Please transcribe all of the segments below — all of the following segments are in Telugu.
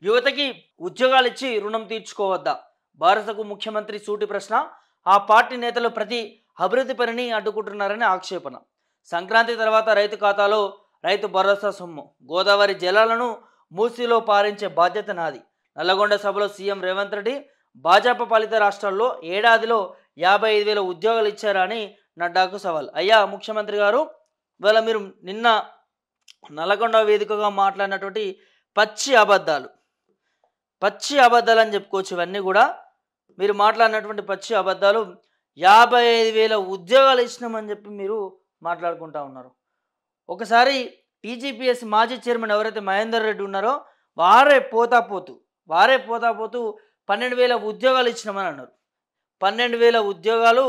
యువతకి ఉద్యోగాలు ఇచ్చి రుణం తీర్చుకోవద్దా? భారతకు ముఖ్యమంత్రి సూటి ప్రశ్న. ఆ పార్టీ నేతలు ప్రతి అభివృద్ధి పనిని అడ్డుకుంటున్నారని ఆక్షేపణ. సంక్రాంతి తర్వాత రైతు ఖాతాలో రైతు భరోసా సొమ్ము. గోదావరి జలాలను మూసీలో పారించే బాధ్యత నాది. నల్లగొండ సభలో సీఎం రేవంత్ రెడ్డి. భాజపా పాలిత రాష్ట్రాల్లో ఏడాదిలో 55,000 ఉద్యోగాలు ఇచ్చారా అని నడ్డాకు సవాల్. అయ్యా ముఖ్యమంత్రి గారు, ఇవాళ మీరు నిన్న నల్లగొండ వేదికగా మాట్లాడినటువంటి పచ్చి అబద్ధాలు, పచ్చి అబద్ధాలు అని చెప్పుకోవచ్చు. ఇవన్నీ కూడా మీరు మాట్లాడినటువంటి పచ్చి అబద్ధాలు. 55,000 ఉద్యోగాలు ఇచ్చినామని చెప్పి మీరు మాట్లాడుకుంటా ఉన్నారు. ఒకసారి టీజీపీఎస్ మాజీ చైర్మన్ ఎవరైతే మహేందర్ రెడ్డి ఉన్నారో వారే పోతా పోతూ 12,000 ఉద్యోగాలు ఇచ్చినామని అన్నారు. 12,000 ఉద్యోగాలు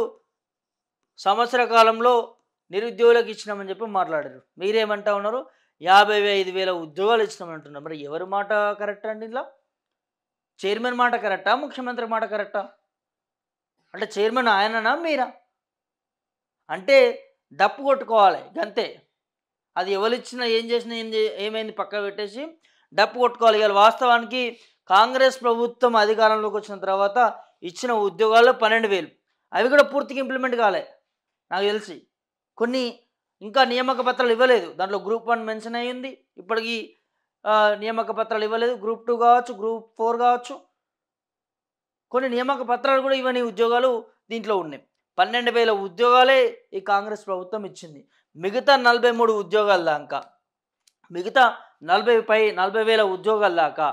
సంవత్సర కాలంలో నిరుద్యోగులకు ఇచ్చినామని చెప్పి మాట్లాడారు. మీరేమంటా ఉన్నారు? 55,000 ఉద్యోగాలు ఇచ్చినామని అంటున్నారు. మరి ఎవరి మాట కరెక్ట్ అండి? ఇలా చైర్మన్ మాట కరెక్టా, ముఖ్యమంత్రి మాట కరెక్టా? అంటే చైర్మన్ ఆయననా మీరా? అంటే డప్పు కొట్టుకోవాలి గంతే. అది ఎవరు ఇచ్చినా ఏం చేసినా ఏమైంది పక్క పెట్టేసి డప్పు కొట్టుకోవాలి. ఇవాళ వాస్తవానికి కాంగ్రెస్ ప్రభుత్వం అధికారంలోకి వచ్చిన తర్వాత ఇచ్చిన ఉద్యోగాలు 12,000. అవి కూడా పూర్తిగా ఇంప్లిమెంట్ కాలే నాకు తెలిసి. కొన్ని ఇంకా నియామక పత్రాలు ఇవ్వలేదు. దాంట్లో గ్రూప్ 1 మెన్షన్ అయ్యింది. ఇప్పటికీ నియామక పత్రాలు ఇవ్వలేదు. గ్రూప్ 2 కావచ్చు, గ్రూప్ 4 కావచ్చు. కొన్ని నియామక పత్రాలు కూడా ఇవ్వని ఉద్యోగాలు దీంట్లో ఉన్నాయి. 12,000 ఉద్యోగాలే ఈ కాంగ్రెస్ ప్రభుత్వం ఇచ్చింది. మిగతా 43 ఉద్యోగాల దాకా, మిగతా 40,000 ఉద్యోగాల దాకా,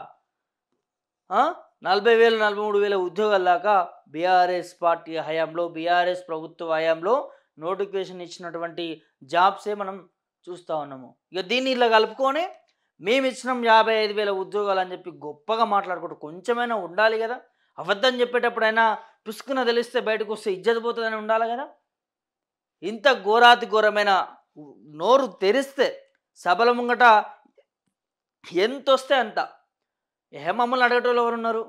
40,000 43,000 ఉద్యోగాల దాకా బీఆర్ఎస్ పార్టీ హయాంలో, బీఆర్ఎస్ ప్రభుత్వ హయాంలో నోటిఫికేషన్ ఇచ్చినటువంటి జాబ్సే మనం చూస్తూ ఉన్నాము. ఇక దీన్ని ఇలా కలుపుకొని మేము ఇచ్చినాం 55,000 ఉద్యోగాలు అని చెప్పి గొప్పగా మాట్లాడుకుంటూ కొంచెమైనా ఉండాలి కదా. అబద్ధం చెప్పేటప్పుడైనా పుసుకున తెలిస్తే బయటకు వస్తే ఇజ్జత్ పోతుందని ఉండాలి కదా. ఇంత ఘోరాతి ఘోరమైన నోరు తెరిస్తే సభల ముంగట ఎంత వస్తే అంత మమ్మల్ని అడగటోళ్ళు ఎవరు ఉన్నారు?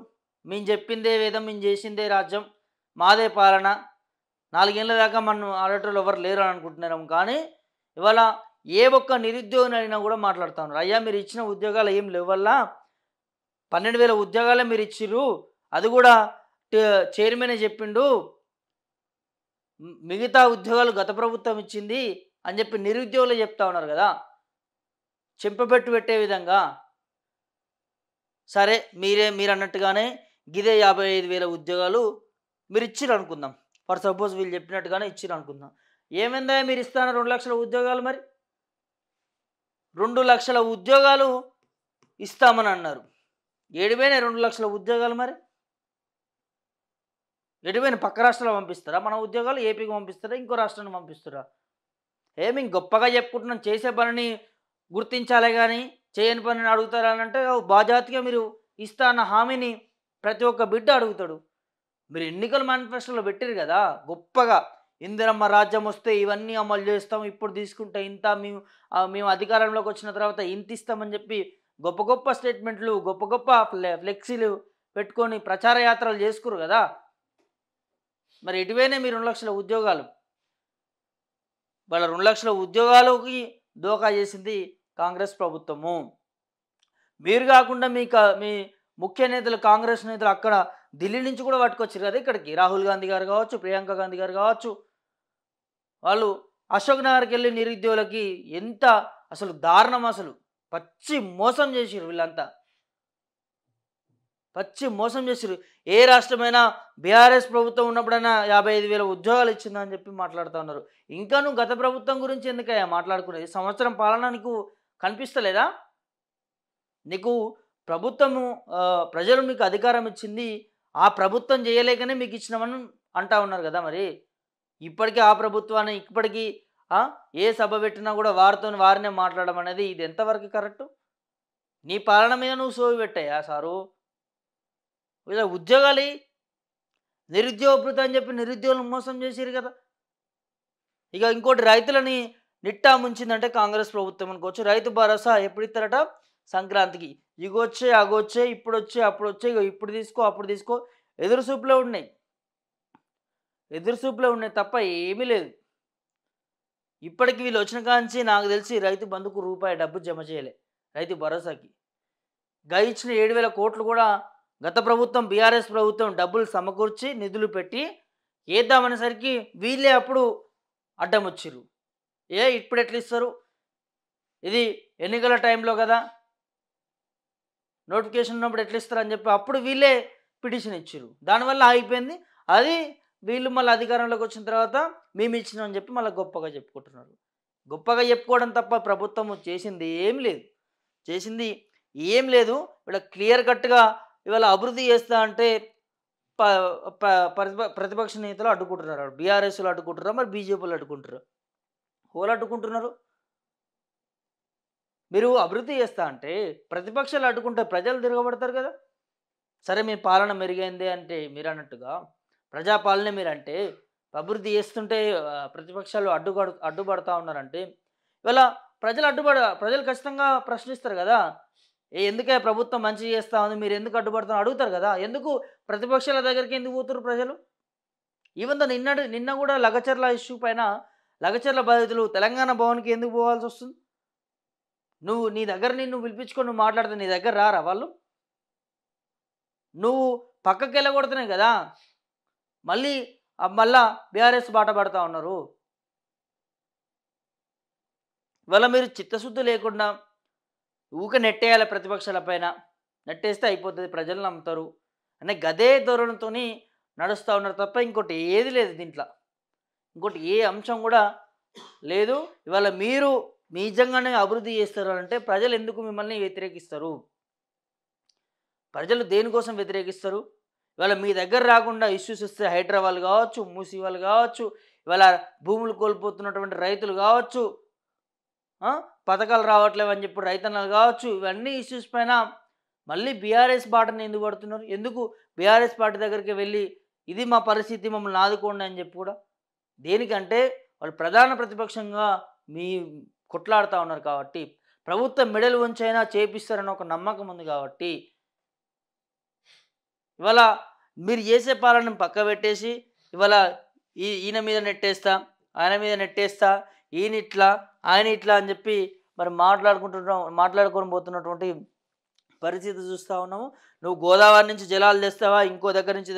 మేము చెప్పిందే వేదం, మేము చేసిందే రాజ్యం, మాదే పాలన, 4 ఏళ్ళ దాకా మనం అడగటోళ్ళు ఎవరు లేరు అని అనుకుంటున్నాం. కానీ ఇవాళ ఏ ఒక్క నిరుద్యోగిని అయినా కూడా మాట్లాడుతూ ఉన్నారు. అయ్యా మీరు ఇచ్చిన ఉద్యోగాలు ఏం లేవల్లా, 12,000 ఉద్యోగాలే మీరు ఇచ్చిర్రు, అది కూడా చైర్మనే చెప్పిండు, మిగతా ఉద్యోగాలు గత ప్రభుత్వం ఇచ్చింది అని చెప్పి నిరుద్యోగులు చెప్తా ఉన్నారు కదా, చెంపబెట్టు పెట్టే విధంగా. సరే మీరు అన్నట్టుగానే గిదే 55,000 ఉద్యోగాలు మీరు ఇచ్చిర్రు అనుకుందాం. ఫర్ సపోజ్ వీళ్ళు చెప్పినట్టుగానే ఇచ్చిర్రు అనుకుందాం. ఏమైందా మీరు ఇస్తాను 2 లక్షల ఉద్యోగాలు? మరి 2 లక్షల ఉద్యోగాలు ఇస్తామని అన్నారు. ఏడిపోయినా 2 లక్షల ఉద్యోగాలు? మరి ఎటువైనా పక్క రాష్ట్రాలు పంపిస్తారా మన ఉద్యోగాలు? ఏపీకి పంపిస్తారా, ఇంకో రాష్ట్రానికి పంపిస్తారా? ఏమి గొప్పగా చెప్పుకుంటున్నాం, చేసే పనిని గుర్తించాలే కానీ చేయని పనిని అడుగుతారా అని అంటే బాజాతిగా మీరు ఇస్తా అన్న హామీని ప్రతి ఒక్క బిడ్డ అడుగుతాడు. మీరు ఎన్నికల మేనిఫెస్టోలో పెట్టారు కదా గొప్పగా, ఇందిరమ్మ రాజ్యం వస్తే ఇవన్నీ అమలు చేస్తాం, ఇప్పుడు తీసుకుంటే ఇంత, మేము అధికారంలోకి వచ్చిన తర్వాత ఇంత ఇస్తామని చెప్పి గొప్ప గొప్ప స్టేట్మెంట్లు, గొప్ప గొప్ప ఫ్లెక్సీలు పెట్టుకొని ప్రచార యాత్రలు చేసుకురు కదా. మరి ఎటువైనా మీరు 2 లక్షల ఉద్యోగాలు, వాళ్ళ 2 లక్షల ఉద్యోగాలకి దోకా చేసింది కాంగ్రెస్ ప్రభుత్వము. మీరు కాకుండా మీ ముఖ్య నేతలు, కాంగ్రెస్ నేతలు అక్కడ ఢిల్లీ నుంచి కూడా పట్టుకొచ్చారు కదా ఇక్కడికి. రాహుల్ గాంధీ గారు కావచ్చు, ప్రియాంక గాంధీ గారు కావచ్చు, వాళ్ళు అశోక్ నగర్కి వెళ్ళి నిరుద్యోగులకి ఎంత అసలు దారుణం, అసలు పచ్చి మోసం చేసిరు వీళ్ళంతా, పచ్చి మోసం చేసిరు. ఏ రాష్ట్రమైనా బీఆర్ఎస్ ప్రభుత్వం ఉన్నప్పుడైనా 55,000 ఉద్యోగాలు ఇచ్చిందని చెప్పి మాట్లాడుతూ ఉన్నారు. ఇంకా నువ్వు గత ప్రభుత్వం గురించి ఎందుకయ్యా మాట్లాడుకునేది? సంవత్సరం పాలన నీకు కనిపిస్తలేదా? నీకు ప్రభుత్వము, ప్రజలు మీకు అధికారం ఇచ్చింది, ఆ ప్రభుత్వం చేయలేకనే మీకు ఇచ్చినామని అంటా ఉన్నారు కదా. మరి ఇప్పటికీ ఆ ప్రభుత్వాన్ని ఇప్పటికీ ఏ సభ పెట్టినా కూడా వారినే మాట్లాడడం అనేది ఇది ఎంతవరకు కరెక్టు? నీ పాలన మీద నువ్వు సోవి పెట్టాయా సారు? ఇలా ఉద్యోగాలు నిరుద్యోగ భృతి అని చెప్పి నిరుద్యోగులను మోసం చేసిరు కదా. ఇక ఇంకోటి, రైతులని నిట్టా ముంచిందంటే కాంగ్రెస్ ప్రభుత్వం అనుకోవచ్చు. రైతు భరోసా ఎప్పుడు ఇస్తారట? సంక్రాంతికి. ఇగొచ్చే అగొచ్చే, ఇప్పుడు వచ్చే అప్పుడు వచ్చే, ఇప్పుడు తీసుకో అప్పుడు తీసుకో, ఎదురు చూపులో ఉన్నాయి తప్ప ఏమీ లేదు. ఇప్పటికి వీళ్ళు వచ్చిన కాంచి నాకు తెలిసి రైతు బంధుకు రూపాయి డబ్బు జమ చేయలే రైతు భరోసాకి. ఇచ్చిన 7,000 కోట్లు కూడా గత ప్రభుత్వం బీఆర్ఎస్ ప్రభుత్వం డబ్బులు సమకూర్చి నిధులు పెట్టి ఏద్దామనేసరికి వీళ్ళే అప్పుడు అడ్డం వచ్చిర్రు. ఇప్పుడు ఎట్లా ఇస్తారు, ఇది ఎన్నికల టైంలో కదా, నోటిఫికేషన్ ఉన్నప్పుడు ఎట్లా ఇస్తారు అని చెప్పి అప్పుడు వీళ్ళే పిటిషన్ ఇచ్చారు. దానివల్ల ఆగిపోయింది. అది వీళ్ళు మళ్ళీ అధికారంలోకి వచ్చిన తర్వాత మేము ఇచ్చినాం అని చెప్పి మళ్ళీ గొప్పగా చెప్పుకుంటున్నారు. గొప్పగా చెప్పుకోవడం తప్ప ప్రభుత్వం చేసింది ఏం లేదు. ఇలా క్లియర్ కట్గా ఇవాళ అభివృద్ధి చేస్తా అంటే ప్రతిపక్ష నేతలు అడ్డుకుంటున్నారు. బీఆర్ఎస్లు అడ్డుకుంటున్నారు, మరి బీజేపీలు అడ్డుకుంటారు. వాళ్ళు అడ్డుకుంటున్నారు. మీరు అభివృద్ధి చేస్తా అంటే ప్రతిపక్షాలు అడ్డుకుంటే ప్రజలు తిరగబడతారు కదా. సరే మీ పాలన మెరుగైంది అంటే మీరు అన్నట్టుగా ప్రజాపాలన మీరంటే అభివృద్ధి చేస్తుంటే ప్రతిపక్షాలు అడ్డుపడతా ఉన్నారంటే ఇవాళ ప్రజలు ఖచ్చితంగా ప్రశ్నిస్తారు కదా. ఎందుకే ప్రభుత్వం మంచి చేస్తూ ఉంది, మీరు ఎందుకు అడ్డుపడుతున్నారు అడుగుతారు కదా. ఎందుకు ప్రతిపక్షాల దగ్గరికి ఎందుకు పోతున్నారు ప్రజలు? ఈవెన్ దో నిన్న కూడా లగచర్ల ఇష్యూ పైన లగచర్ల బాధితులు తెలంగాణ భవన్కి ఎందుకు పోవాల్సి వస్తుంది? నీ దగ్గర నిన్ను పిలిపించుకొని నువ్వు మాట్లాడితే నీ దగ్గర రారా వాళ్ళు? నువ్వు పక్కకి వెళ్ళకూడదనే కదా మళ్ళా బీఆర్ఎస్ బాట పడతా ఉన్నారు. ఇవాళ మీరు చిత్తశుద్ధి లేకుండా ఊక నెట్టేయాలి ప్రతిపక్షాల పైన, నెట్టేస్తే అయిపోతుంది, ప్రజలు నమ్ముతారు అనే గదే ధోరణితో నడుస్తూ ఉన్నారు తప్ప ఇంకోటి ఏది లేదు దీంట్లో. ఇంకోటి ఏ అంశం కూడా లేదు. ఇవాళ మీరు నిజంగానే అభివృద్ధి చేస్తారు అంటే ప్రజలు ఎందుకు మిమ్మల్ని వ్యతిరేకిస్తారు? ప్రజలు దేనికోసం వ్యతిరేకిస్తారు? ఇవాళ మీ దగ్గర రాకుండా ఇష్యూస్ వస్తే హైదరాబాద్ కావచ్చు, మూసీ వాళ్ళు కావచ్చు, ఇవాళ భూములు కోల్పోతున్నటువంటి రైతులు కావచ్చు, పథకాలు రావట్లేవని చెప్పి రైతన్నలు కావచ్చు, ఇవన్నీ ఇష్యూస్ పైన మళ్ళీ బీఆర్ఎస్ బాటని ఎందుకు పడుతున్నారు? ఎందుకు బీఆర్ఎస్ పార్టీ దగ్గరికి వెళ్ళి ఇది మా పరిస్థితి, మమ్మల్ని ఆదుకోండి అని చెప్పి కూడా దేనికంటే వాళ్ళు ప్రధాన ప్రతిపక్షంగా మీ కొట్లాడుతూ ఉన్నారు కాబట్టి, ప్రభుత్వం మెడలు వంచైనా చేపిస్తారని ఒక నమ్మకం ఉంది కాబట్టి ఇవాళ మీరు చేసే పాలనను పక్క పెట్టేసి ఇవాళ ఈయన మీద నెట్టేస్తా, ఆయన మీద నెట్టేస్తా, ఈయన ఇట్లా ఆయన ఇట్లా అని చెప్పి మరి మాట్లాడుకొని పోతున్నటువంటి పరిస్థితి చూస్తూ ఉన్నాము. నువ్వు గోదావరి నుంచి జలాలు తెస్తావా, ఇంకో దగ్గర నుంచి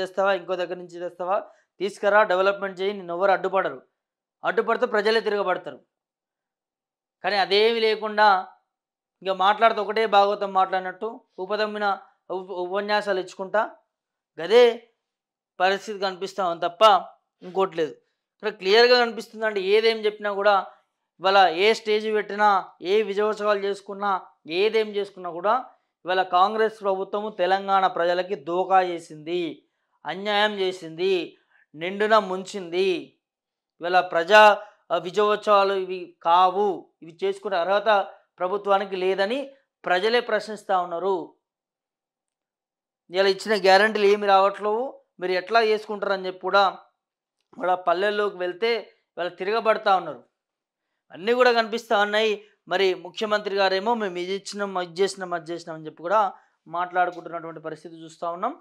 తెస్తావా, తీసుకురా, డెవలప్మెంట్ చేయి, నిన్ను ఎవరు అడ్డుపడితే ప్రజలే తిరగబడతారు. కానీ అదేమి లేకుండా ఇక మాట్లాడితే ఒకటే భాగవతం మాట్లాడినట్టు ఉపదమ్మిన ఉపన్యాసాలు ఇచ్చుకుంటా గదే పరిస్థితి కనిపిస్తూ ఉంది తప్ప ఇంకోటి లేదు. ఇక్కడ క్లియర్గా కనిపిస్తుందండి. ఏదేం చెప్పినా కూడా ఇవాళ ఏ స్టేజ్ పెట్టినా, ఏ విజయోత్సవాలు చేసుకున్నా, ఏదేం చేసుకున్నా కూడా ఇవాళ కాంగ్రెస్ ప్రభుత్వము తెలంగాణ ప్రజలకి దోకా చేసింది, అన్యాయం చేసింది, నిండున ముంచింది. ఇవాళ ప్రజా విజయోత్సవాలు ఇవి కావు, ఇవి చేసుకునే అర్హత ప్రభుత్వానికి లేదని ప్రజలే ప్రశ్నిస్తూ ఉన్నారు. ఇలా ఇచ్చిన గ్యారంటీలు ఏమి రావట్లేవు, మీరు ఎట్లా చేసుకుంటారని చెప్పి కూడా వాళ్ళ పల్లెల్లోకి వెళ్తే వాళ్ళు తిరగబడతా ఉన్నారు. అన్నీ కూడా కనిపిస్తూ ఉన్నాయి. మరి ముఖ్యమంత్రి గారేమో మేము ఇది ఇచ్చినాం, అది చేసినాం అని చెప్పి కూడా మాట్లాడుకుంటున్నటువంటి పరిస్థితి చూస్తూ ఉన్నాం.